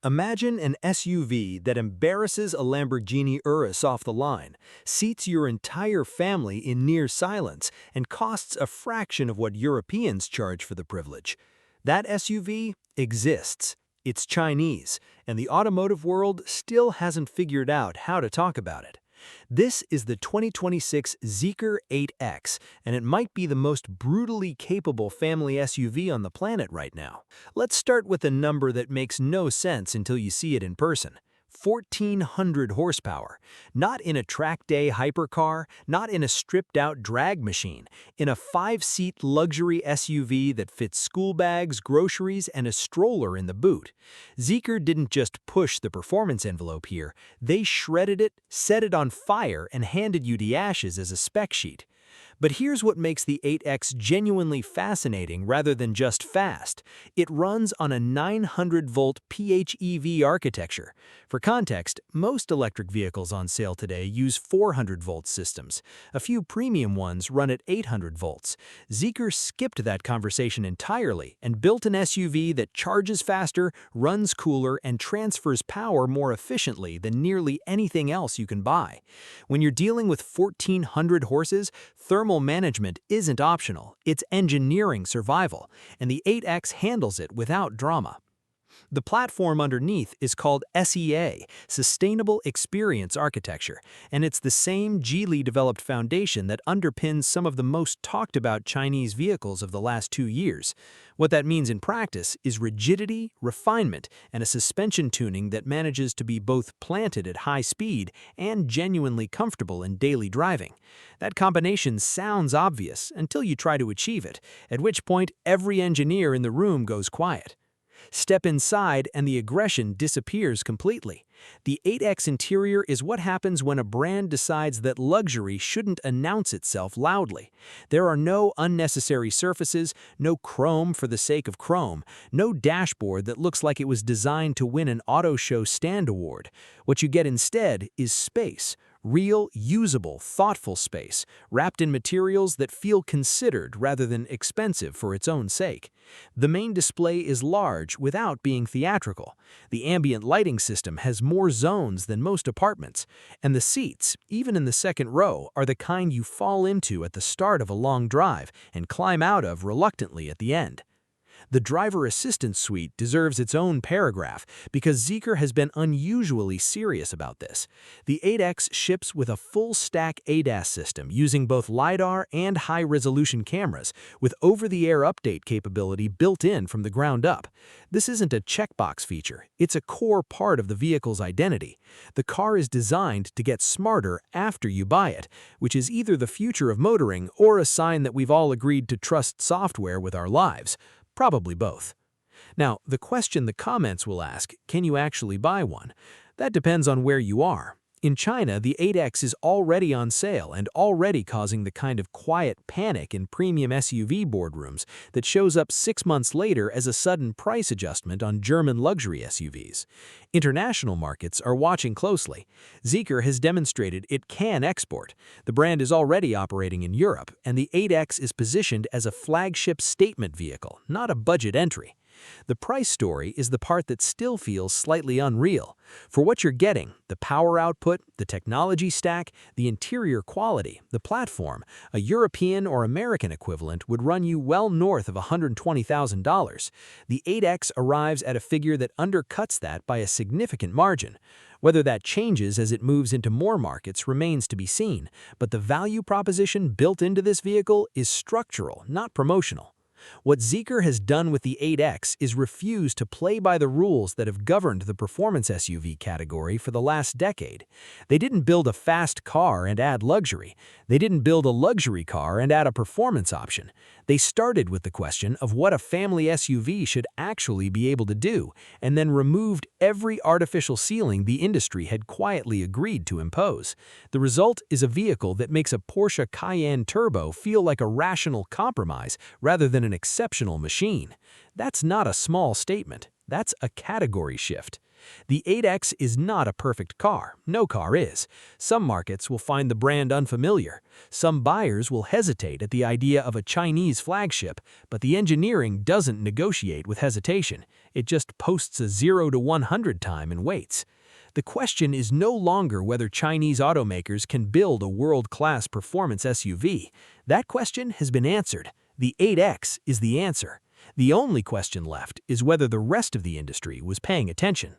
Imagine an SUV that embarrasses a Lamborghini Urus off the line, seats your entire family in near silence, and costs a fraction of what Europeans charge for the privilege. That SUV exists. It's Chinese, and the automotive world still hasn't figured out how to talk about it. This is the 2026 Zeekr 8X, and it might be the most brutally capable family SUV on the planet right now. Let's start with a number that makes no sense until you see it in person. 1,400 horsepower. Not in a track day hypercar, not in a stripped-out drag machine, in a 5-seat luxury SUV that fits school bags, groceries, and a stroller in the boot. Zeekr didn't just push the performance envelope here, they shredded it, set it on fire, and handed you the ashes as a spec sheet. But here's what makes the 8X genuinely fascinating rather than just fast. It runs on a 900-volt PHEV architecture. For context, most electric vehicles on sale today use 400-volt systems. A few premium ones run at 800 volts. Zeekr skipped that conversation entirely and built an SUV that charges faster, runs cooler, and transfers power more efficiently than nearly anything else you can buy. When you're dealing with 1,400 horses, thermal management isn't optional, it's engineering survival, and the 8X handles it without drama. The platform underneath is called SEA, Sustainable Experience Architecture, and it's the same Geely-developed foundation that underpins some of the most talked-about Chinese vehicles of the last 2 years. What that means in practice is rigidity, refinement, and a suspension tuning that manages to be both planted at high speed and genuinely comfortable in daily driving. That combination sounds obvious until you try to achieve it, at which point every engineer in the room goes quiet. Step inside and the aggression disappears completely. The 8X interior is what happens when a brand decides that luxury shouldn't announce itself loudly. There are no unnecessary surfaces, no chrome for the sake of chrome, no dashboard that looks like it was designed to win an auto show stand award. What you get instead is space. Real, usable, thoughtful space, wrapped in materials that feel considered rather than expensive for its own sake. The main display is large without being theatrical. The ambient lighting system has more zones than most apartments, and the seats, even in the second row, are the kind you fall into at the start of a long drive and climb out of reluctantly at the end. The driver assistance suite deserves its own paragraph because Zeekr has been unusually serious about this. The 8X ships with a full-stack ADAS system using both LiDAR and high-resolution cameras, with over-the-air update capability built in from the ground up. This isn't a checkbox feature, it's a core part of the vehicle's identity. The car is designed to get smarter after you buy it, which is either the future of motoring or a sign that we've all agreed to trust software with our lives. Probably both. Now, the question the comments will ask, can you actually buy one? That depends on where you are. In China, the 8X is already on sale and already causing the kind of quiet panic in premium SUV boardrooms that shows up 6 months later as a sudden price adjustment on German luxury SUVs. International markets are watching closely. Zeekr has demonstrated it can export. The brand is already operating in Europe, and the 8X is positioned as a flagship statement vehicle, not a budget entry. The price story is the part that still feels slightly unreal. For what you're getting, the power output, the technology stack, the interior quality, the platform, a European or American equivalent would run you well north of $120,000. The 8X arrives at a figure that undercuts that by a significant margin. Whether that changes as it moves into more markets remains to be seen, but the value proposition built into this vehicle is structural, not promotional. What Zeekr has done with the 8X is refuse to play by the rules that have governed the performance SUV category for the last decade. They didn't build a fast car and add luxury. They didn't build a luxury car and add a performance option. They started with the question of what a family SUV should actually be able to do, and then removed every artificial ceiling the industry had quietly agreed to impose. The result is a vehicle that makes a Porsche Cayenne Turbo feel like a rational compromise rather than an exceptional machine. That's not a small statement. That's a category shift. The 8X is not a perfect car. No car is. Some markets will find the brand unfamiliar. Some buyers will hesitate at the idea of a Chinese flagship, but the engineering doesn't negotiate with hesitation. It just posts a 0 to 100 time and waits. The question is no longer whether Chinese automakers can build a world-class performance SUV. That question has been answered. The 8X is the answer. The only question left is whether the rest of the industry was paying attention.